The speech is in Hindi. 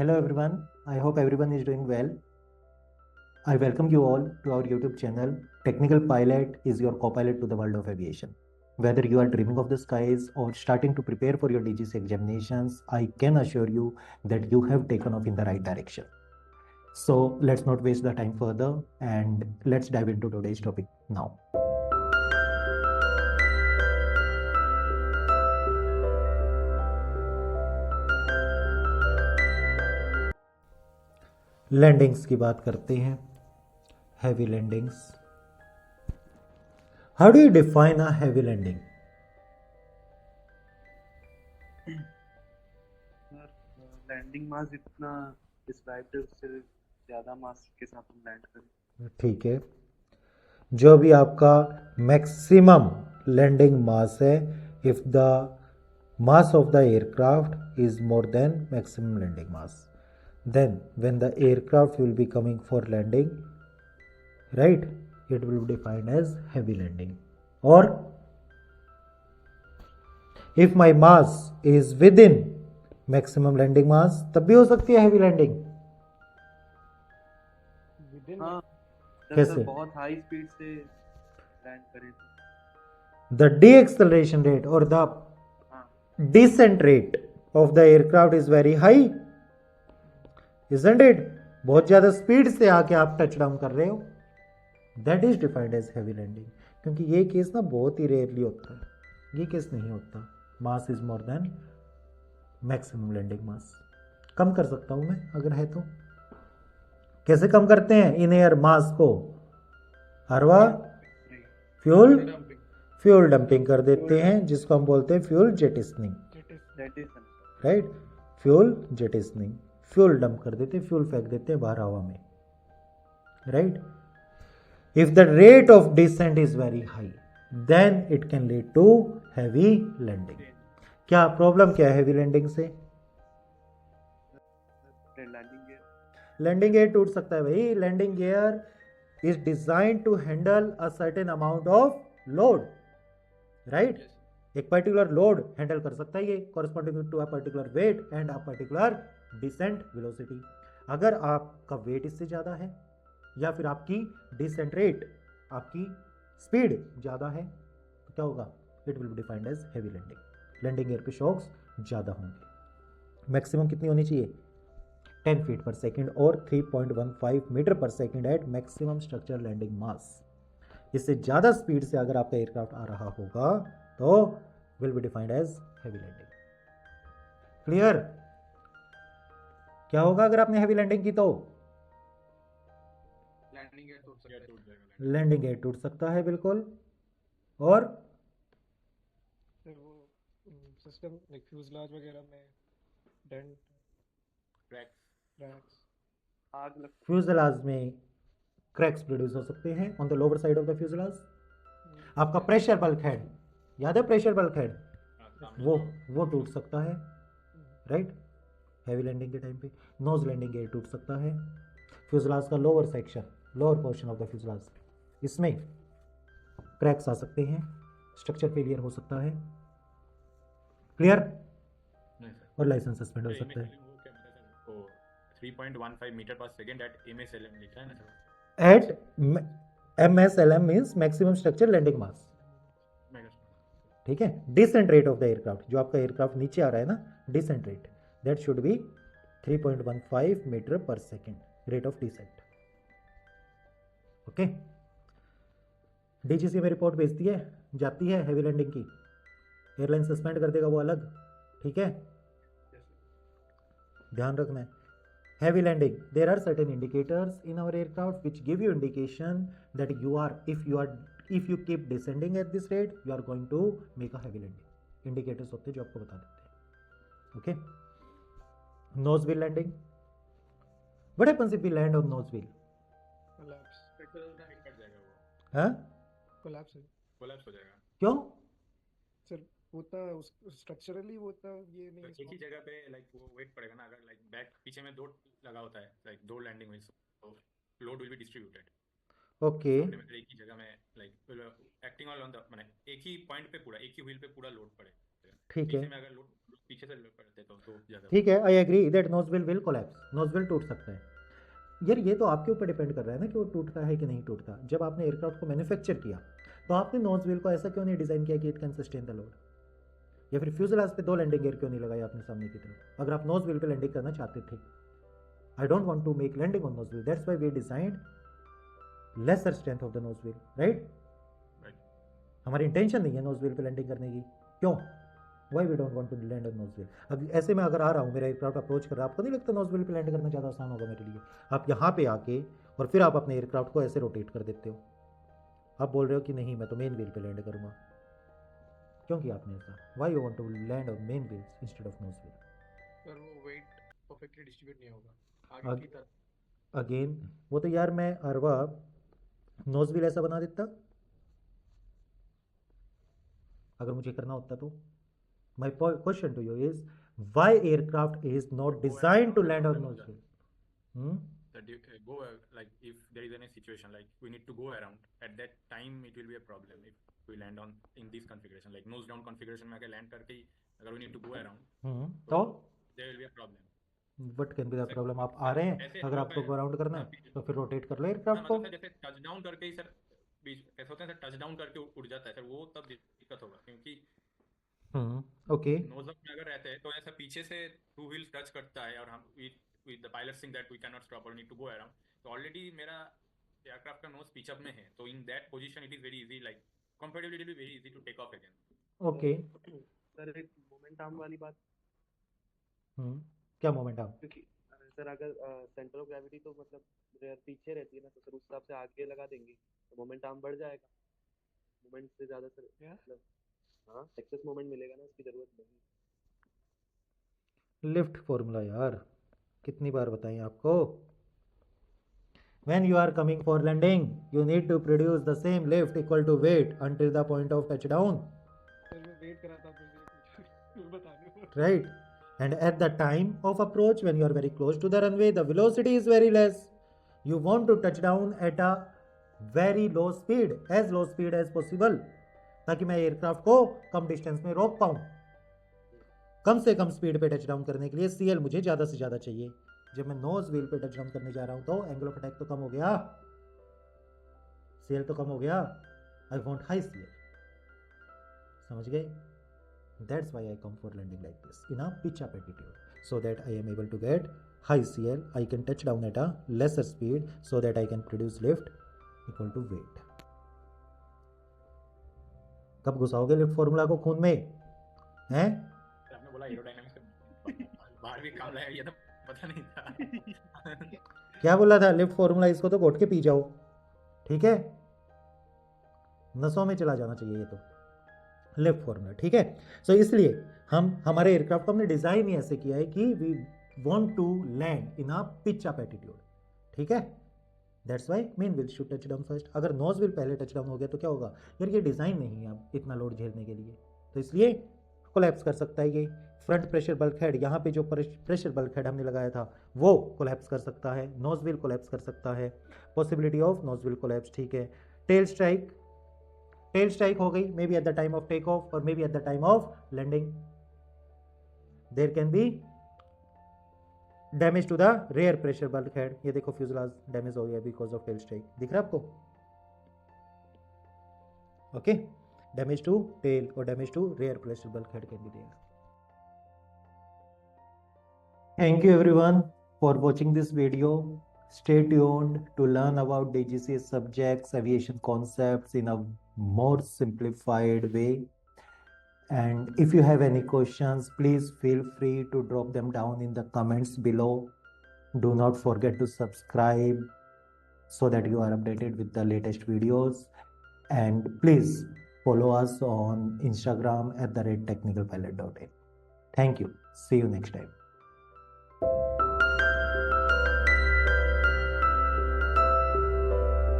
Hello everyone, I hope everyone is doing well. I welcome you all to our YouTube channel. Technical Pilot is your co-pilot to the world of aviation. Whether you are dreaming of the skies or starting to prepare for your DGC examinations, I can assure you that you have taken off in the right direction. So let's not waste the time further and let's dive into today's topic now. Landings की बात करते हैं. Heavy landings. How do you define a heavy landing? Landing mass जितना डिस्क्राइब्ड है उससे ज़्यादा मास के साथ हम लैंड करें. ठीक है, जो भी आपका मैक्सिमम लैंडिंग मास है, if the mass of the aircraft is more than maximum landing mass, then when the aircraft will be coming for landing, right, it will be defined as heavy landing. Or if my mass is within maximum landing mass, तब भी हो सकती है heavy landing. हाँ, कैसे? बहुत हाई स्पीड से लैंड करें तो The deceleration rate or the descent rate of the aircraft is very high, isn't it? बहुत ज्यादा स्पीड से आके आप टच डाउन कर रहे हो, that is defined as heavy landing. क्योंकि ये केस ना बहुत ही रेयरली होता है, ये केस नहीं होता. Mass is more than maximum landing mass. कम कर सकता हूं मैं अगर है तो. कैसे कम करते हैं इन एयर मास को? हरवा फ्यूल डंपिंग कर देते हैं, जिसको हम बोलते हैं fuel jettisoning, right. Fuel jettisoning, fuel dump कर देते हैं, फ्यूल फेंक देते हैं बाहर हवा में, right. If the rate of descent is very high, then it can lead to heavy landing. क्या प्रॉब्लम क्या है हैवी लैंडिंग से? लैंडिंग गियर टूट सकता है भाई. Landing gear is design to handle a certain amount of load, right. एक पर्टिकुलर लोड हैंडल कर सकता है ये, corresponding to a particular weight and a particular descent velocity. अगर आपका वेट इससे ज़्यादा है या फिर आपकी डिसेंट रेट, आपकी स्पीड ज़्यादा है, तो क्या होगा? It will be defined as heavy landing. Landing gear पे शॉक्स ज़्यादा होंगे. मैक्सिमम कितनी होनी चाहिए? 10 फीट पर सेकेंड और 3.15 metre per second at maximum structure landing mass. इससे ज़्यादा स्पीड से अगर आपका एयरक्राफ्ट आ रहा होगा तो will be defined as heavy landing. Clear? क्या होगा अगर आपने हैवी लैंडिंग की तो? लैंडिंग गेयर टूट सकता है, बिल्कुल. और सिस्टम लाइक फ्यूजलाज वगैरह में डेंट, क्रैक्स, आग लग फ्यूजलाज में क्रैक्स प्रोड्यूस हो सकते हैं on the lower side of the fuselage. आपका प्रेशर बल्क हेड, याद है प्रेशर बल्क हेड? वो टूट सकता है, राइट. हैवी लैंडिंग के टाइम पे नोज लैंडिंग गियर टूट सकता है. फ्यूजलाज का lower section, lower portion of the fuselage, इसमें क्रैक्स आ सकते हैं, स्ट्रक्चर फेलियर हो सकता है. क्लियर? और लाइसेंस सस्पेंड हो सकता है. 3.15 मीटर पर सेकंड एट MSLM लिखा है ना सर? At MSLM means maximum structure landing mass, ठीक है. Descent rate of the aircraft, जो आपका एयरक्राफ्ट नीचे आ रहा है ना, descent rate, that should be 3.15 metre per second rate of descent. Okay. DGC में रिपोर्ट भेजती है, जाती है हैवी लैंडिंग की, एयरलाइन सस्पेंड कर देगा वो अलग, ठीक है. ध्यान रखना है. Heavy landing, there are certain indicators in our aircraft which give you indication that if you keep descending at this rate, you are going to make a heavy landing. Indicators होते हैं जो आपको बता देते हैं. Okay. Nose wheel landing. What happens if we land on nose wheel? Collapse collapse हो जाएगा. क्यों? सर होता स्ट्रक्चरली होता ये नहीं. एक ही जगह पे लाइक वो वेट पड़ेगा ना. अगर लाइक बैक पीछे में दो लगा होता है, लाइक दो लैंडिंग व्हील्स, तो load will be distributed. Okay. एक ही जगह में लाइक एक्टिंग ऑन द माने एक ही पॉइंट पे पूरा, एक ही व्हील पे पूरा लोड पड़े. ठीक है. में अगर लोड पीछे से करते तो दो जगह ठीक है, I agree that nosewheel will collapse, nosewheel टूट सकता है। यार ये तो आपके ऊपर डिपेंड कर रहा है ना कि वो टूटता है कि नहीं टूटता। जब आपने एयरक्राफ्ट को मैन्युफैक्चर किया तो आपने नोजविल को ऐसा क्यों नहीं डिज़ाइन किया कि it can sustain the load, या फिर फ्यूजलाज पे 2 लैंडिंग गियर क्यों नहीं लगाया आपने सामने की तरफ, अगर आप नोजविल पे लैंडिंग करना चाहते थे। I don't want to make landing on nosewheel, that's why we designed lesser strength of the nosewheel, right. हमारी इंटेंशन नहीं है नोजविल पे लैंडिंग करने की, क्यों, why we don't want to land on nosewheel. अब ऐसे में अगर आ रहा हूँ, मेरा एयरक्राफ्ट अप्रोच कर रहा है, आपको नहीं लगता नोजविल पे लैंड करना ज़्यादा आसान होगा मेरे लिए? आप यहाँ पे आके और फिर आप अपने एयरक्राफ्ट को ऐसे रोटेट कर देते हो। आप बोल रहे हो कि नहीं मैं तो मेन व्हील पे लैंड करूँगा, क्यों किया आपने ऐसा? Why you want to land on main wheels instead of nosewheel? पर वो वेट परफेक्टली डिस्ट्रीब्यूट नहीं होगा आगे की तरफ। अगेन वो तो यार मैं अरवा नोजविल ऐसा बना देता अगर मुझे करना होता तो। My question to you is why aircraft is not designed to land on nose wheel? that you go like if there is any situation like we need to go around at that time it will be a problem if we land on in this configuration like nose down configuration में अगर land करके ही अगर we need to go around तो there will be a problem what can be the problem? आप आ रहे हैं, अगर आपको go around करना है तो फिर रोटेट कर लो एयरक्राफ्ट को। जैसे टच डाउन करके ही सर ऐसा होता है सर, टच डाउन करके उड़ जाता है सर, वो तब दिक्कत होगा क्योंकि ओके नोज अप में अगर रहते हैं तो ऐसा पीछे से टू व्हील्स टच करता है और हम with the pilot think that we cannot stop or need to go around, तो ऑलरेडी मेरा एयरक्राफ्ट का नोज पिच अप में है, तो in that position it is very easy like comparatively it will be very easy to take off again. Okay sir एक मोमेंट आर्म वाली बात, क्या मोमेंट आर्म? क्योंकि सर अगर सेंटर ऑफ ग्रेविटी तो मतलब रेयर पीछे रहती है ना, तो सर उस हिसाब से आगे लगा देंगे तो मोमेंट आर्म बढ़ जाएगा, मोमेंट से ज़्यादा सर मतलब हाँ एक्सेस मोमेंट मिलेगा ना, उसकी ज़रूरत नहीं। लिफ्ट फॉर्मूला यार कितनी बार बताएं आपको? When you are coming for landing, you need to produce the same lift equal to weight until the point of touchdown. Right? And at the time of approach, when you are very close to the runway, the velocity is very less. You want to touch down at a very low speed as possible, ताकि मैं एयरक्राफ्ट को कम डिस्टेंस में रोक पाऊँ। कम से कम स्पीड पे टच डाउन करने के लिए CL मुझे ज़्यादा से ज़्यादा चाहिए। जब मैं नोज व्हील पे टच डाउन करने जा रहा हूँ तो एंगल ऑफ अटैक तो कम हो गया, CL तो कम हो गया। आई वॉन्ट हाई CL, समझ गए? That's why I come for landing like this in a pitch up attitude, so that I am able to get high CL. I can touch down at a lesser speed so that I can produce lift equal to weight. कब घुसाओगे लिफ्ट फॉर्मूला को खून में हैं? आपने बोला एरोडायनामिक्स बाहर भी काम लाया, ये तो पता नहीं था। क्या बोला था? लिफ्ट फॉर्मूला, इसको तो घोट के पी जाओ, ठीक है? नसों में चला जाना चाहिए ये तो लिफ्ट फॉर्मूला, ठीक है? सो इसलिए हमारे एयरक्राफ्ट को हमने डिजाइन ही ऐसे किया है कि we want to land in a pitch up attitude, ठीक है? That's why main wheel should touch down first. अगर नोज व्हील पहले टच डाउन हो गया तो क्या होगा? यार ये डिज़ाइन नहीं है अब इतना लोड झेलने के लिए, तो इसलिए कोलैप्स कर सकता है ये। फ्रंट प्रेशर बल्क हेड, यहाँ पे जो प्रेशर बल्क हेड हमने लगाया था वो कोलैप्स कर सकता है, नोज व्हील कोलैप्स कर सकता है, possibility of nose wheel collapse, ठीक है? टेल स्ट्राइक हो गई, maybe at the time of takeoff और maybe at the time of landing. There can be damage to the rear pressure bulkhead. ये देखो फ्यूजलाज डैमेज हो गया बिकॉज ऑफ टेल स्ट्राइक, दिख रहा है आपको? ओके, डैमेज टू टेल और damage to rear pressure bulkhead can be there. Thank you everyone for watching this video. Stay tuned to learn about DGCA subjects, aviation concepts in a more simplified way. And if you have any questions, please feel free to drop them down in the comments below. Do not forget to subscribe so that you are updated with the latest videos. And please follow us on Instagram @technicalpilot.in. Thank you. See you next time.